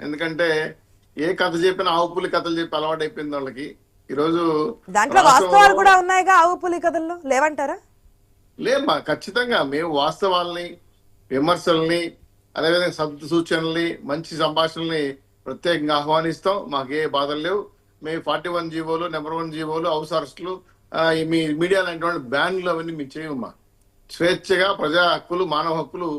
ఎందుకంటే ఏ కథ చెప్పినా ఆవు పులి కథలు చెప్పి అలవాటు అయిపోయింది వాళ్ళకి. ఈరోజు దాంట్లో వాస్తవాలు రాష్ట్రంలో కూడా ఉన్నాయిగా ఆవు పులి కథల్లో, లేవంటారా? లేమ్మా, ఖచ్చితంగా మేము వాస్తవాల్ని, విమర్శల్ని, అదేవిధంగా సూచనల్ని, మంచి సంభాషణల్ని ప్రత్యేకంగా ఆహ్వానిస్తాం. మాకే బాధలు లేవు. మేము 41 జీవోలు, నెంబర్ 1 జీవోలు, హౌస్ అరెస్టులు, మీ మీడియా లాంటి బ్యాన్లు అవన్నీ మేము చేయమమ్మా. స్వేచ్ఛగా ప్రజా హక్కులు, మానవ హక్కులు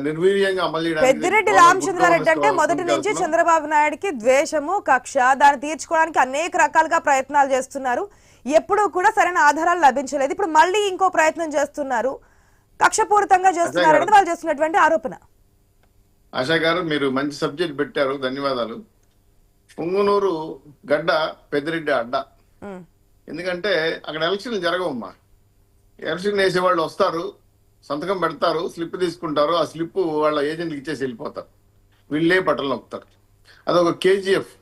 నిర్వీర్యంగా అమలు పెద్దిరెడ్డి రామచంద్రారెడ్డి అంటే మొదటి నుంచి చేయడానికి చంద్రబాబు నాయుడుకి ద్వేషము, కక్ష, దాన్ని తీర్చుకోవడానికి అనేక రకాలుగా ప్రయత్నాలు చేస్తున్నారు. ఎప్పుడూ కూడా సరైన ఆధారాలు లభించలేదు. ఇప్పుడు మళ్ళీ ఇంకో ప్రయత్నం చేస్తున్నారు, కక్షపూరితంగా చేస్తున్నారు అనేది వాళ్ళు చేస్తున్నటువంటి ఆరోపణ. ఆశా గారు, మీరు మంచి సబ్జెక్ట్ పెట్టారు, ధన్యవాదాలు. పుంగునూరు గడ్డ పెద్దిరెడ్డి అడ్డ. ఎందుకంటే అక్కడ ఎలక్షన్లు జరగవమ్మా. ఎలక్షన్ వేసేవాళ్ళు వస్తారు, సంతకం పెడతారు, స్లిప్ తీసుకుంటారు, ఆ స్లిప్ వాళ్ళ ఏజెంట్కి ఇచ్చేసి వెళ్ళిపోతారు. వీళ్ళే బట్టలు నొక్కుతారు. అదొక కేజీఎఫ్.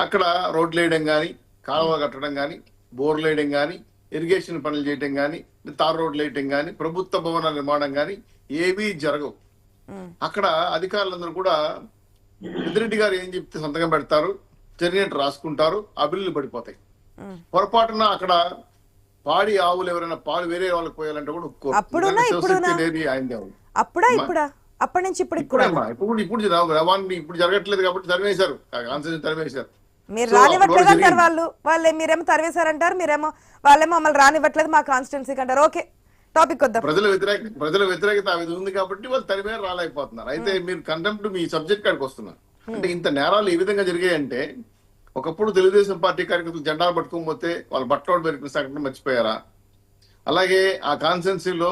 అక్కడ రోడ్లు వేయడం కానీ, కాలువ కట్టడం కానీ, బోర్లు వేయడం కానీ, ఇరిగేషన్ పనులు చేయడం కానీ, తార్ రోడ్లు వేయటం కానీ, ప్రభుత్వ భవనాల నిర్మాణం కానీ ఏవీ జరగవు. అక్కడ అధికారులందరూ కూడా పెద్దిరెడ్డి గారు ఏం చెప్తే సంతకం పెడతారు, జరిగినట్టు రాసుకుంటారు, ఆ బిల్లులు పడిపోతాయి. పొరపాటున అక్కడ పాడి ఆవులు ఎవరైనా పాలు వేరే వాళ్ళకి పోయాలంటే కూడా ఒప్పుకోరు. అప్పుడా ఇప్పుడా? అప్పటి నుంచి ఇప్పుడు జరగట్లేదు కాబట్టి తరివేశారు, కాన్సెషన్ తరివేశారు. మీరు రానివ్వట్లేదు అంటారు వాళ్ళే, మీరేమో తరివేశారంటారు, మీరేమో వాళ్ళేమో మమ్మల్ని రానివ్వట్లేదు మా కాన్స్టిట్యున్సీకి అంటారు. ఓకే, టాపిక్ వద్దాం. ప్రజల వ్యతిరేకత ఆ విధంగా ఉంది కాబట్టి వాళ్ళు తరిమే రాలేకపోతున్నారు. అయితే మీరు కంటెంప్ట్ మీ సబ్జెక్ట్ కాడికి వస్తున్నారు. అంటే ఇంత నేరాలు ఏ విధంగా జరిగాయంటే, ఒకప్పుడు తెలుగుదేశం పార్టీ కార్యకర్తలు జెండాలు పట్టుకోకపోతే వాళ్ళు బట్టలు పెరిగిన సంఘటన మర్చిపోయారా? అలాగే ఆ కాన్స్టిట్యున్సీలో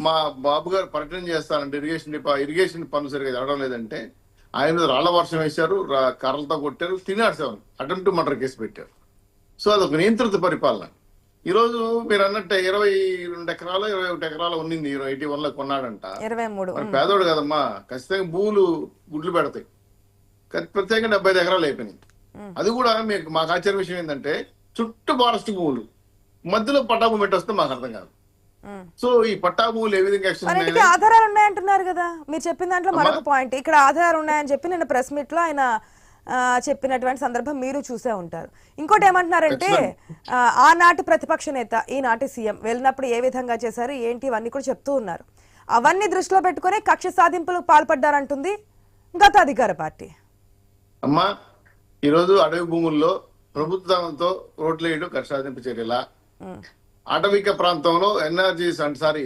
మా బాబు గారు పర్యటన చేస్తారంటే ఇరిగేషన్ పనులు సరిగా జరగడం లేదంటే ఆయన మీద రాళ్ల వర్షం వేశారు, కర్రలతో కొట్టారు, తినాడు, అటెంప్ట్ టు మర్డర్ కేసు పెట్టారు. సో అదొక నియంత్రిత పరిపాలన. ఈరోజు మీరు అన్నట్టే 22 ఎకరాలు 21 ఎకరాలు ఉన్నింది 81 లో కొన్నాడంట. 23 పేదోడు కదమ్మా, ఖచ్చితంగా భూములు గుడ్లు పెడతాయి. ప్రత్యేకంగా 75 ఎకరాలు అయిపోయినాయి. అది కూడా మాకు ఆశ్చర్య విషయం ఏంటంటే చుట్టూ ఫారెస్ట్ భూములు, మధ్యలో పట్టా భూమి పెట్టొస్తే మాకు అర్థం కాదు. సో ఈ పట్టా భూములు ఏ విధంగా ఆధారాలు ఉన్నాయంటున్నారు కదా మీరు చెప్పిన దాంట్లో మరొక పాయింట్. ఇక్కడ ఆధారాలు ఉన్నాయని చెప్పి నిన్న ప్రెస్ మీట్ లో ఆయన చెప్పినటువంటి సందర్భం మీరు చూసే ఉంటారు. ఇంకోటి ఏమంటున్నారంటే, ఆనాటి ప్రతిపక్ష నేత ఈనాటి సీఎం వెళ్ళినప్పుడు ఏ విధంగా చేశారు ఏంటి ఇవన్నీ కూడా చెప్తూ ఉన్నారు. అవన్నీ దృష్టిలో పెట్టుకునే కక్ష సాధింపులకు పాల్పడ్డారంటుంది గత అధికార పార్టీ. అమ్మా, ఈరోజు అడవి భూముల్లో ప్రభుత్వంతో రోడ్లు వేయడం కక్ష సాధింపు చర్యల, అటవిక ప్రాంతంలో ఎన్ఆర్జీస్ అంటే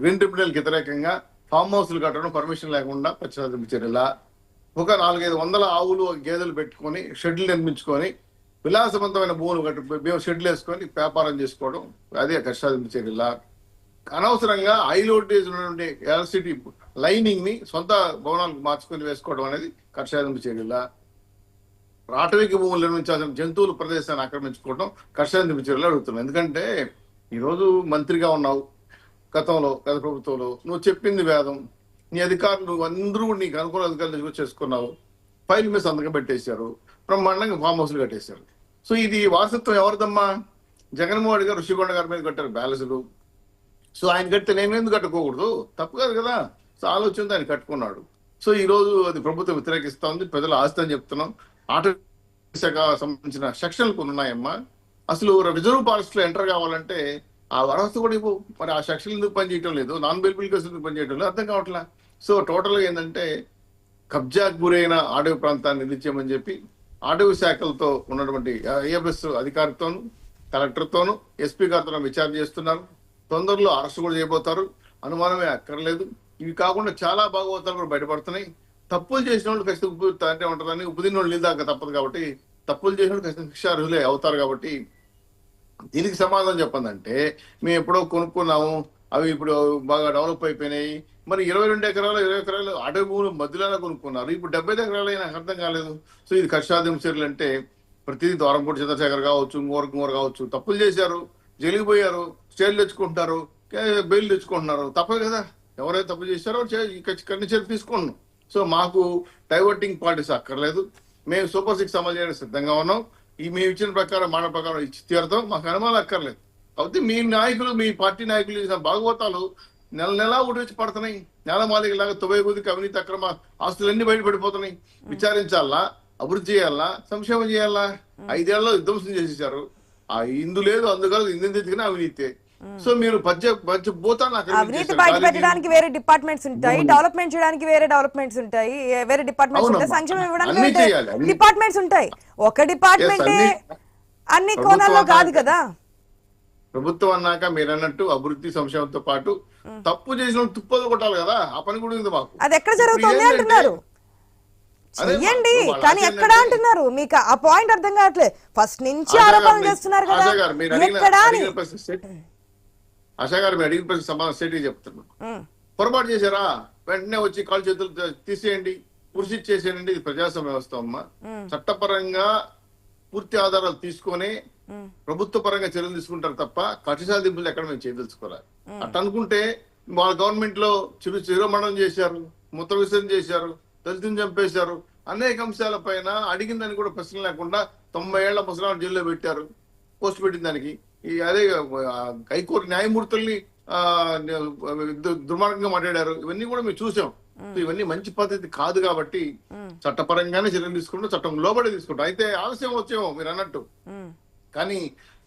గ్రీన్ ట్రిబ్యునల్ కి వ్యతిరేకంగా ఫామ్ హౌస్లు కట్టడం పర్మిషన్ లేకుండా కక్ష సాధింపు చర్యల, ఒక 400-500 ఆవులు గేదెలు పెట్టుకొని షెడ్లు నిర్మించుకొని విలాసవంతమైన భూములు మేము షెడ్లు వేసుకొని వ్యాపారం చేసుకోవడం అదే కక్ష సాధింపు చర్యల, అనవసరంగా హై వోల్టేజ్ ఉన్నటువంటి ఎలక్ట్రిసిటీ లైనింగ్ ని సొంత భవనాలకు మార్చుకొని వేసుకోవడం అనేది కక్ష సాధింపు చర్యల, అటవిక భూములు నిర్మించాల్సిన జంతువుల ప్రదేశాన్ని ఆక్రమించుకోవడం కక్ష సాధింపు చర్యలు అడుగుతున్నాం. ఎందుకంటే ఈరోజు మంత్రిగా ఉన్నావు, గత ప్రభుత్వంలో నువ్వు చెప్పింది వేదం, నీ అధికారులు అందరూ నీకు అనుకూల అధికారులు చేసుకున్నావు, ఫైల్ మీద సంతకం పెట్టేశారు, బ్రహ్మాండంగా ఫామ్ హౌస్లు కట్టేశారు. సో ఇది వారసత్వం ఎవరిదమ్మా? జగన్మోహన్ రెడ్డి గారు ఋషికొండ గారి మీద కట్టారు బ్యాలెన్సులు. సో ఆయన కడితే నేను ఎందుకు కట్టుకోకూడదు? తప్పు కాదు కదా. సో ఆలోచనతో ఆయన కట్టుకున్నాడు. సో ఈ రోజు అది ప్రభుత్వం వ్యతిరేకిస్తా ఉంది, ప్రజలు ఆస్తి అని చెప్తున్నాం. ఆటో శాఖ సంబంధించిన సెక్షన్లు కొన్ని ఉన్నాయమ్మా. అసలు రిజర్వ్ ఫారెస్ట్ లో ఎంటర్ కావాలంటే ఆ వరస కూడా ఇవ్వు. మరి ఆ సెక్షన్లు ఎందుకు పనిచేయటం లేదు? నాన్ బెయిలబుల్ కేసులు ఎందుకు పనిచేయటం లేదు? అర్థం కావట్లా. సో టోటల్ గా ఏంటంటే కబ్జాకు గురైన అడవి ప్రాంతాన్ని నిలిచేయమని చెప్పి అటవీ శాఖలతో ఉన్నటువంటి ఐఎఫ్ఎస్ అధికారితోనూ, కలెక్టర్తోనూ, ఎస్పీ గారితో విచారణ చేస్తున్నారు. తొందరలో అరెస్ట్ కూడా చేయబోతారు, అనుమానమే అక్కర్లేదు. ఇవి కాకుండా చాలా భాగవతాలు కూడా బయటపడుతున్నాయి. తప్పులు చేసిన వాళ్ళు ఖచ్చితంగా అంటే ఉంటుందని, ఉపదిన వాళ్ళు నీదాకా తప్పదు కాబట్టి, తప్పులు చేసిన వాళ్ళు ఖచ్చితంగా శిక్షార్హులే అవుతారు. కాబట్టి దీనికి సమాధానం చెప్పందంటే, మేము ఎప్పుడో కొనుక్కున్నాము, అవి ఇప్పుడు బాగా డెవలప్ అయిపోయినాయి. మరి 22 ఎకరాలు 20 ఎకరాలు అటవీ భూములు మధ్యలోనే కొనుక్కున్నారు, ఇప్పుడు 75 ఎకరాలు అయినా నాకు అర్థం కాలేదు. సో ఇది కక్ష సాధింపు చర్యలు అంటే ప్రతిదీ ద్వారంపూడి చంద్రశేఖర్ కావచ్చు, ఇంకోరు కావచ్చు, తప్పులు చేశారు, జైలుకి పోయారు, స్టేలు తెచ్చుకుంటారు, బెయిల్ తెచ్చుకుంటున్నారు. తప్పదు కదా. ఎవరైతే తప్పు చేశారో కఠిన చర్య తీసుకున్నాం. సో మాకు డైవర్టింగ్ పార్టీస్ అక్కర్లేదు. మేము సూపర్ 6 అమలు చేయడానికి సిద్ధంగా ఉన్నాం. మేము ఇచ్చిన ప్రకారం మాట ప్రకారం ఇచ్చి తీరుతాం, మాకు అనుమానం అక్కర్లేదు. కాబట్టి మీ నాయకులు, మీ పార్టీ నాయకులు చేసిన భాగవతాలు నెల ఒకటి వచ్చి పడుతున్నాయి. నేలమాలిక లాగా తుబై గుదికి అవినీతి అక్రమ ఆస్తులన్నీ బయటపడిపోతున్నాయి. విచారించాలా, అభివృద్ధి చేయాలా, సంక్షేమం చేయాలా? 5 ఏళ్లలో విధ్వంసం చేసేసారు. ఆ ఇందు లేదు అందుకని ఇందుకు అవినీతి. సో మీరు భూతాన్ని అవినీతి బయట పెట్టడానికి వేరే డిపార్ట్మెంట్స్ ఉంటాయి, డెవలప్మెంట్ చేయడానికి వేరే డెవలప్మెంట్స్ ఉంటాయి, వేరే డిపార్ట్మెంట్స్ ఉంటాయి, సంక్షేమం ఇవ్వడానికి వేరే డిపార్ట్మెంట్స్ ఉంటాయి. ఒక డిపార్ట్మెంటే అన్ని కోణాల్లో కాదు కదా. ప్రభుత్వం అన్నాక మీరు అన్నట్టు అభివృద్ధి సంక్షేమంతో పాటు తప్పు చేసిన తుప్పలు కొట్టాలి కదా. ఆ పని కూడా ఉంది మాకు. అది ఎక్కడ జరుగుతుంది అంటున్నారు? చెయ్యండి, కానీ ఎక్కడ అంటున్నారు? మీకు ఆ పాయింట్ అర్థం కావట్లేదు. ఫస్ట్ నుంచి ఆరోపణలు చేస్తున్నారు కదా, ఎక్కడ అని. ఆశా గారు మీరు అడిగిన ప్రశ్న సమాధానం స్టేట్ చెప్తున్నాను. పొరపాటు చేశారా, వెంటనే వచ్చి కాలు చేతులు తీసేయండి, కృషి చేసేయండి. ఇది ప్రజాస్వామ్య వ్యవస్థ అమ్మా. చట్టపరంగా పూర్తి ఆధారాలు తీసుకొని ప్రభుత్వ పరంగా చర్యలు తీసుకుంటారు తప్ప కక్ష సాధింపులు ఎక్కడ మేము చేయదలుచుకోవాలి. అట్లా అనుకుంటే వాళ్ళ గవర్నమెంట్ లో చిరుమరణం చేశారు, మూత్ర విసర్జన చేశారు, దళితుని చంపేశారు, అనేక అంశాల పైన అడిగిందని కూడా ప్రశ్న లేకుండా 90 ఏళ్ల ముసలాం జైల్లో పెట్టారు పోస్ట్ పెట్టిన దానికి. అదే హైకోర్టు న్యాయమూర్తుల్ని దుర్మార్గంగా మాట్లాడారు. ఇవన్నీ కూడా మేము చూసాం. ఇవన్నీ మంచి పద్ధతి కాదు కాబట్టి చట్టపరంగానే చర్యలు తీసుకుంటాం, చట్టం లోబడి తీసుకుంటాం. అయితే ఆలస్యం వచ్చేమో మీరు అన్నట్టు, కానీ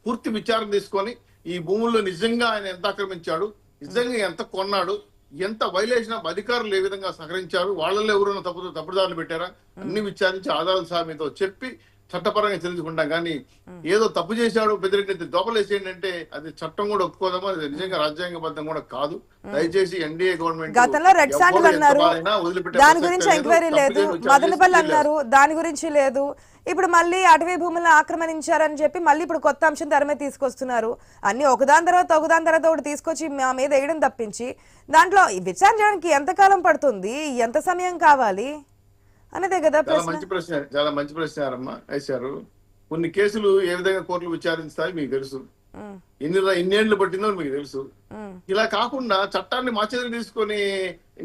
పూర్తి విచారణ తీసుకొని ఈ భూముల్లో నిజంగా ఆయన ఎంత ఆక్రమించాడు, నిజంగా ఎంత కొన్నాడు, ఎంత వైలేషన్ ఆఫ్ అధికారులు ఏ విధంగా సహకరించారు, వాళ్ళల్లో ఎవరైనా తప్పుదారులు పెట్టారా, అన్ని విచారించి ఆధారాల సాయంతో చెప్పి చట్టపరంగా తెలుసుకుంటాం. కానీ ఏదో తప్పు చేశాడు పెద్దరెడ్డి దోపలేసేయండి అంటే అది చట్టం కూడా ఒప్పుకోదామా, అది నిజంగా రాజ్యాంగబద్ధం కూడా కాదు. దయచేసి ఎన్డీఏ గవర్నమెంట్ గతంలో రెడ్ శాండిల్ అన్నారు, దాని గురించి ఎంక్వైరీ లేదు. మదనపల్లి అన్నారు, దాని గురించి లేదు. ఇప్పుడు మళ్ళీ అటవీ భూములను ఆక్రమణించారని చెప్పి మళ్ళీ ఇప్పుడు కొత్త అంశం తెరమే తీసుకొస్తున్నారు. అన్ని ఒకదాని తర్వాత ఒకటి తీసుకొచ్చి మా మీద వేయడం తప్పించి దాంట్లో విచారణ చేయడానికి ఎంతకాలం పడుతుంది, ఎంత సమయం కావాలి అనేదే కదా ప్రశ్న. చాలా మంచి ప్రశ్న వేశారు. కొన్ని కేసులు ఏ విధంగా కోర్టులు విచారిస్తాయి మీకు తెలుసు, ఎన్నేళ్లు పట్టిందో మీకు తెలుసు. ఇలా కాకుండా చట్టాన్ని మా చేతులు తీసుకొని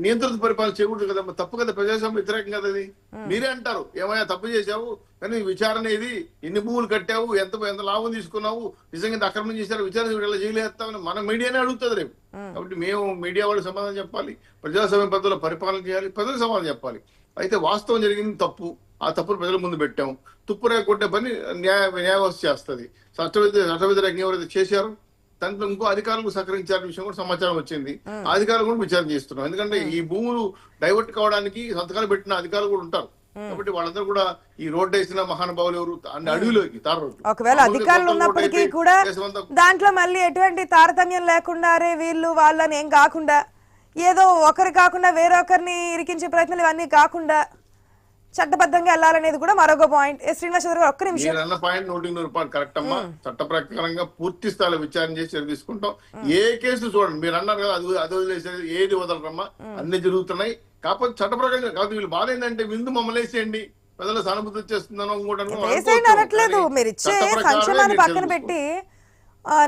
నియంత్రిత పరిపాలన చేయకూడదు కదా, తప్పు కదా, ప్రజాస్వామ్య వ్యతిరేకం కదా అది. మీరే అంటారు ఏమైనా తప్పు చేశావు కానీ విచారణ ఇది, ఎన్ని భూములు కట్టావు, ఎంత లాభం తీసుకున్నావు, నిజంగా ఆక్రమణ చేశారు, విచారణ ఇలా జైలేస్తామని మన మీడియానే అడుగుతుంది రేపు. కాబట్టి మేము మీడియా వాళ్ళు సమాధానం చెప్పాలి, ప్రజాస్వామ్య పద్ధతిలో పరిపాలన చేయాలి, ప్రజలకు సమాధానం చెప్పాలి. అయితే వాస్తవం జరిగింది తప్పు, ఆ తప్పును ప్రజల ముందు పెట్టాం. తుప్పు రేకొట్టే పని న్యాయ వ్యవస్థ చేస్తుంది. చట్ట వ్యతిరేకంగా ఎవరైతే చేశారో దాంట్లో ఇంకో అధికారులకు సహకరించారనే విషయం కూడా సమాచారం వచ్చింది. అధికారులు కూడా విచారణ చేస్తున్నాం. ఎందుకంటే ఈ భూములు డైవర్ట్ కావడానికి సంతకాలు పెట్టిన అధికారులు కూడా ఉంటారు. కాబట్టి వాళ్ళందరూ కూడా ఈ రోడ్డు వేసిన మహానుభావులు ఎవరు అడవిలోకి ఒకవేళ అధికారులు ఉన్నప్పటికీ కూడా దాంట్లో మళ్ళీ ఎటువంటి తారతమ్యం లేకుండా అరే వీళ్ళు వాళ్ళని ఏం కాకుండా ఏదో ఒకరు కాకుండా వేరొకరిని ఇరికించే ప్రయత్నాలు ఇవన్నీ కాకుండా చట్టబద్ధంగా వెళ్ళాలనేది కూడా మరొక పాయింట్. శ్రీనివాస్ గారు ఒక్క నిమిషం. అన్న పాయింట్ 100% కరెక్ట్ అమ్మా. చట్ట ప్రకారంగా పూర్తి స్థాయిలో విచారణ చేసి తీసుకుంటాం. ఏ కేసు చూడండి, మీరు అన్నారు కదా అది వదిలేసేది ఏది వదలరమ్మా, అన్ని జరుగుతున్నాయి. కాకపోతే చట్ట ప్రకారంగా కాదు, వీళ్ళు బాధ ఏంటంటే విందు మమ్మల్ని వేసేయండి, ప్రజల సానుభూతి వచ్చేస్తుందనో అనట్లేదు. మీరు ఇచ్చే సంక్షేమాన్ని పక్కన పెట్టి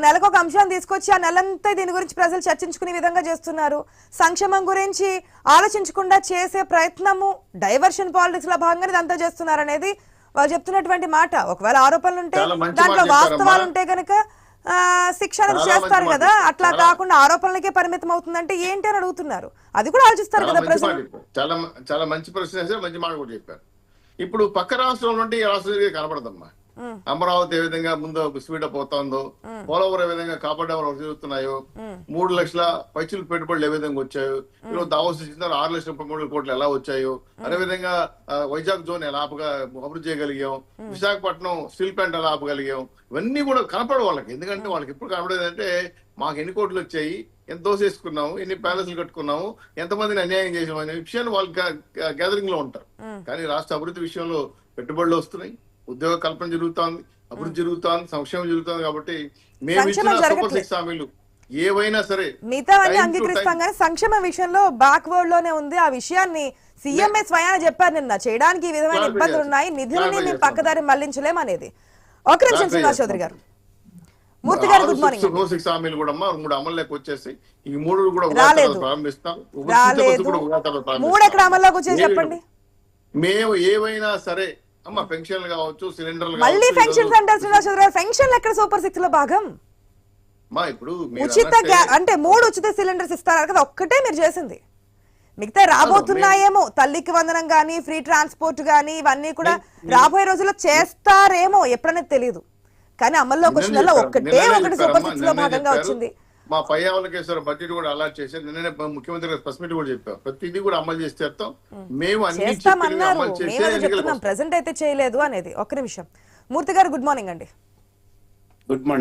నెలకు ఒక అంశాన్ని తీసుకొచ్చి ఆ నెలంతా దీని గురించి ప్రజలు చర్చించుకునే విధంగా చేస్తున్నారు. సంక్షేమం గురించి ఆలోచించకుండా చేసే ప్రయత్నము డైవర్షన్ పాలిటిక్స్ లో భాగంగా ఇదంతా చేస్తున్నారు అనేది వాళ్ళు చెప్తున్నటువంటి మాట. ఒకవేళ ఆరోపణలు ఉంటే దాంట్లో వాస్తవాలు ఉంటే కనుక శిక్షణ చేస్తారు కదా, అట్లా కాకుండా ఆరోపణలకే పరిమితం అవుతుందంటే ఏంటి అని అడుగుతున్నారు. అది కూడా ఆలోచిస్తారు కదా ప్రజలు. చాలా మంచి ప్రశ్న, మంచి మాట కూడా చెప్పారు. ఇప్పుడు పక్క రాష్ట్రం నుండి ఈ రాష్ట్రం కనపడదమ్మా. అమరావతి ఏ విధంగా ముందు స్పీడప్ అవుతుందో, పోలవరం ఏ విధంగా కాపాడేవారు జరుగుతున్నాయో, 3 లక్షల పైచులు పెట్టుబడులు ఏ విధంగా వచ్చాయో, ఈరోజు దావోస్ 6,33,000 కోట్లు ఎలా వచ్చాయో, అదేవిధంగా వైజాగ్ జోన్ ఎలా అభివృద్ధి చేయగలిగాం, విశాఖపట్నం స్టీల్ ప్లాంట్ ఎలా ఆపగలిగాం, ఇవన్నీ కూడా కనపడవు వాళ్ళకి. ఎందుకంటే వాళ్ళకి ఎప్పుడు కనపడేది అంటే మాకు ఎన్ని కోట్లు వచ్చాయి, ఎంత దోసేసుకున్నాము, ఎన్ని ప్యాలెస్లు కట్టుకున్నాము, ఎంతమందిని అన్యాయం చేసాము అనే విషయాన్ని వాళ్ళు గ్యాదరింగ్ లో ఉంటారు. కానీ రాష్ట్ర అభివృద్ధి విషయంలో పెట్టుబడులు వస్తున్నాయి, ఉద్యోగ కల్పన జరుగుతోంది, అభివృద్ధి జరుగుతోంది, సంక్షేమం జరుగుతుంది. కాబట్టి మేము ఇచ్చిన సూపర్ 6 హామీలు ఏవైనా సరే మిగతా అంగీకరిస్తాం కానీ సంక్షేమ విషయంలో బ్యాక్వర్డ్ లోనే ఉంది. ఆ విషయాన్ని సీఎంఏ స్వయాన చెప్పారు నిన్న, చేయడానికి ఈ విధమైన ఇబ్బందులు ఉన్నాయి, నిధులని మేము పక్కదారి మళ్లించలేం అనేది. ఒక నిమిషం శ్రీనివాస్ చౌదరి గారు. మూర్తి గారు గుడ్ మార్నింగ్. 6 హామీలు కూడా 3 అమల్లోకి వచ్చేసి ఈ 3 కూడా ప్రారంభిస్తాం. 3 ఎక్కడ అమల్లోకి వచ్చేసి చెప్పండి. మేము ఏవైనా సరే అమ్మ పెన్షన్లు కావచ్చు, సిలిండర్లు మళ్ళీ పెన్షన్స్ అంటారు శ్రీనివాస్ చౌదరి గారు. పెన్షన్లు ఎక్కడ సూపర్ 6 లో భాగం? మా ఇప్పుడు మీరు ఉచిత అన్నట్టే అంటే 3 ఉచిత సిలిండర్స్ ఇస్తారు కదా, ఒక్కటే మీరు చేసింది. మిగతా రాబోతున్నాయేమో, తల్లికి వందనం గానీ, ఫ్రీ ట్రాన్స్పోర్ట్ గానీ, ఇవన్నీ కూడా రాబోయే రోజుల్లో చేస్తారేమో, ఎప్పుడనేది తెలియదు. కానీ అమల్లోకి వచ్చిన ఒకటి సూపర్ సిక్స్ లో భాగంగా వచ్చింది. మా పయ్యావలకేశ్వర బడ్జెట్ కూడా అలా చేశారు. నిన్ననే ముఖ్యమంత్రి గారు ప్రెస్ మీట్ కూడా చెప్పారు, ప్రతిదీ కూడా అమలు చేసి చేస్తాం. మేము అన్ని చేస్తామన్నారు, అమలు చేసి మేము చెప్తున్నాం, ప్రెసెంట్ అయితే చేయలేదు అనేది. ఒక్క నిమిషం. మూర్తి గారు గుడ్ మార్నింగ్ అండి. Good morning.